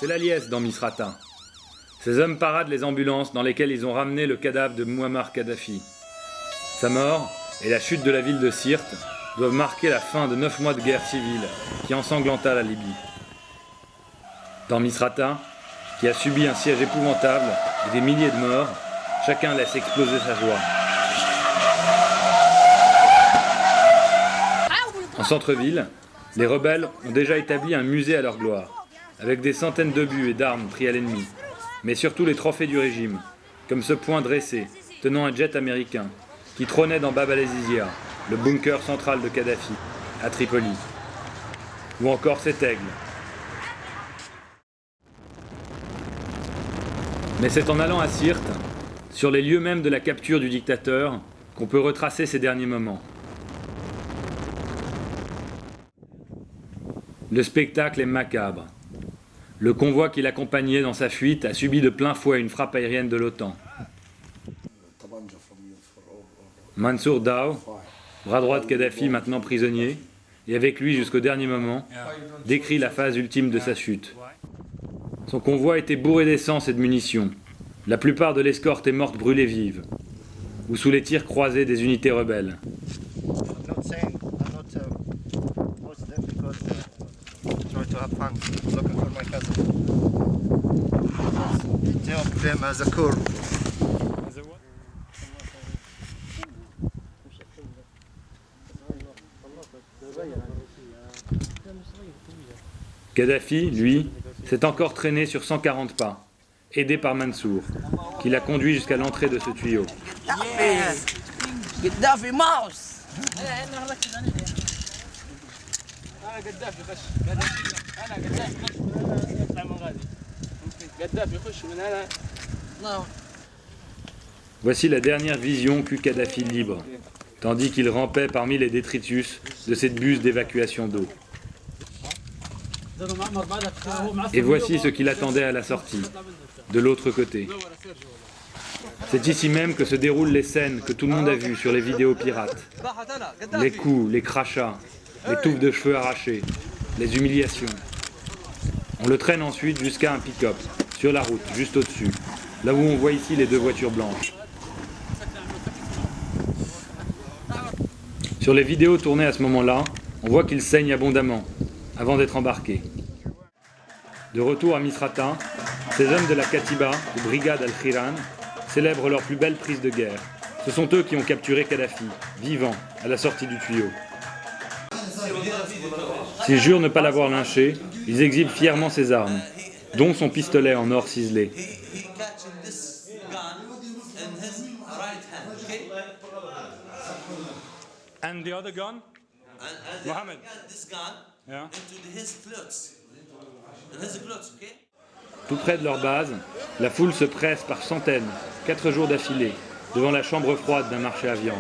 C'est la liesse dans Misrata. Ces hommes paradent les ambulances dans lesquelles ils ont ramené le cadavre de Mouammar Kadhafi. Sa mort et la chute de la ville de Sirte doivent marquer la fin de 9 mois de guerre civile qui ensanglanta la Libye. Dans Misrata, qui a subi un siège épouvantable et des milliers de morts, chacun laisse exploser sa joie. En centre-ville, les rebelles ont déjà établi un musée à leur gloire, avec des centaines d'obus et d'armes pris à l'ennemi, mais surtout les trophées du régime, comme ce poing dressé, tenant un jet américain, qui trônait dans Bab al-Azizia, le bunker central de Kadhafi, à Tripoli. Ou encore cet aigle. Mais c'est en allant à Sirte, sur les lieux mêmes de la capture du dictateur, qu'on peut retracer ces derniers moments. Le spectacle est macabre. Le convoi qui l'accompagnait dans sa fuite a subi de plein fouet une frappe aérienne de l'OTAN. Mansour Dao, bras droit de Kadhafi maintenant prisonnier, et avec lui jusqu'au dernier moment, décrit la phase ultime de sa chute. Son convoi était bourré d'essence et de munitions. La plupart de l'escorte est morte brûlée vive, ou sous les tirs croisés des unités rebelles. Kadhafi, lui, s'est encore traîné sur 140 pas, aidé par Mansour, qui l'a conduit jusqu'à l'entrée de ce tuyau. Gaddafi mouse. Voici la dernière vision qu'eut Kadhafi libre, tandis qu'il rampait parmi les détritus de cette buse d'évacuation d'eau. Et voici ce qui l'attendait à la sortie, de l'autre côté. C'est ici même que se déroulent les scènes que tout le monde a vues sur les vidéos pirates. Les coups, les crachats, les touffes de cheveux arrachées, les humiliations. On le traîne ensuite jusqu'à un pick-up, sur la route, juste au-dessus, là où on voit ici les deux voitures blanches. Sur les vidéos tournées à ce moment-là, on voit qu'il saigne abondamment, avant d'être embarqué. De retour à Misrata, ces hommes de la Katiba, ou brigade Al-Khiran, célèbrent leur plus belle prise de guerre. Ce sont eux qui ont capturé Kadhafi, vivant, à la sortie du tuyau. S'ils jurent ne pas l'avoir lynché, ils exhibent fièrement ses armes, dont son pistolet en or ciselé. And the other gun? Mohammed. Yeah. Tout près de leur base, la foule se presse par centaines, 4 jours d'affilée, devant la chambre froide d'un marché à viande.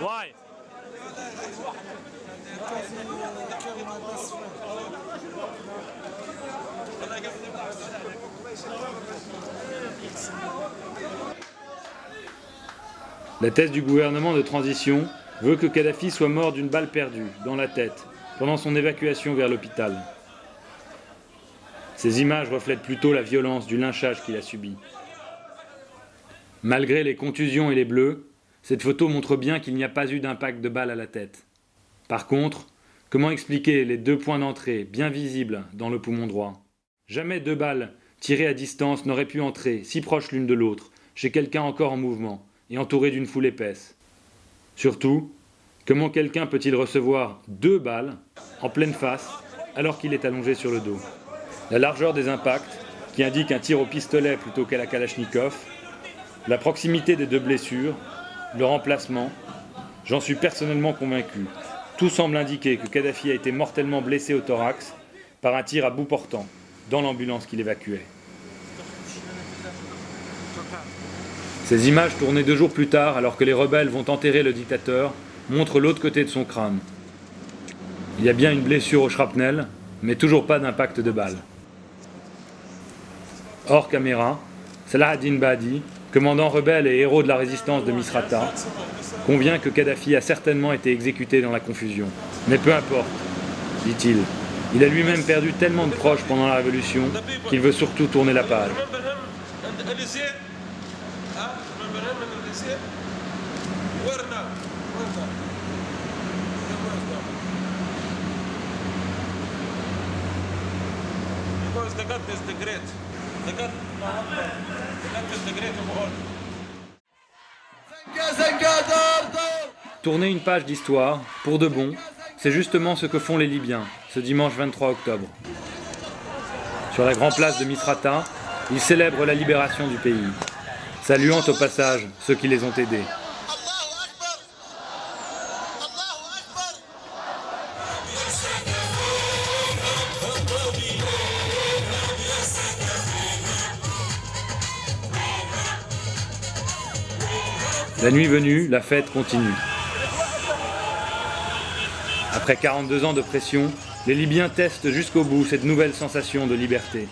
Why? La thèse du gouvernement de transition veut que Kadhafi soit mort d'une balle perdue, dans la tête, pendant son évacuation vers l'hôpital. Ces images reflètent plutôt la violence du lynchage qu'il a subi. Malgré les contusions et les bleus, cette photo montre bien qu'il n'y a pas eu d'impact de balle à la tête. Par contre, comment expliquer les 2 points d'entrée bien visibles dans le poumon droit? Jamais 2 balles tirées à distance n'auraient pu entrer, si proches l'une de l'autre, chez quelqu'un encore en mouvement, et entouré d'une foule épaisse. Surtout, comment quelqu'un peut-il recevoir 2 balles en pleine face alors qu'il est allongé sur le dos? La largeur des impacts, qui indique un tir au pistolet plutôt qu'à la Kalachnikov, la proximité des 2 blessures, le remplacement, j'en suis personnellement convaincu. Tout semble indiquer que Kadhafi a été mortellement blessé au thorax par un tir à bout portant dans l'ambulance qu'il évacuait. Ces images tournées 2 jours plus tard, alors que les rebelles vont enterrer le dictateur, montrent l'autre côté de son crâne. Il y a bien une blessure au shrapnel, mais toujours pas d'impact de balle. Hors caméra, Salah ad-Din Badi, commandant rebelle et héros de la résistance de Misrata, convient que Kadhafi a certainement été exécuté dans la confusion. Mais peu importe, dit-il. Il a lui-même perdu tellement de proches pendant la Révolution qu'il veut surtout tourner la page. Tourner une page d'histoire, pour de bon, c'est justement ce que font les Libyens, ce dimanche 23 octobre. Sur la grande place de Misrata, ils célèbrent la libération du pays, saluant au passage ceux qui les ont aidés. La nuit venue, la fête continue. Après 42 ans de pression, les Libyens testent jusqu'au bout cette nouvelle sensation de liberté.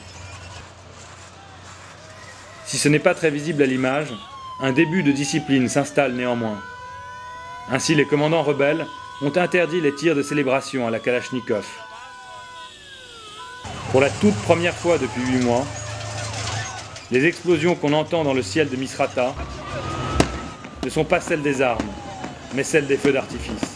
Si ce n'est pas très visible à l'image, un début de discipline s'installe néanmoins. Ainsi, les commandants rebelles ont interdit les tirs de célébration à la Kalachnikov. Pour la toute première fois depuis 8 mois, les explosions qu'on entend dans le ciel de Misrata ne sont pas celles des armes, mais celles des feux d'artifice.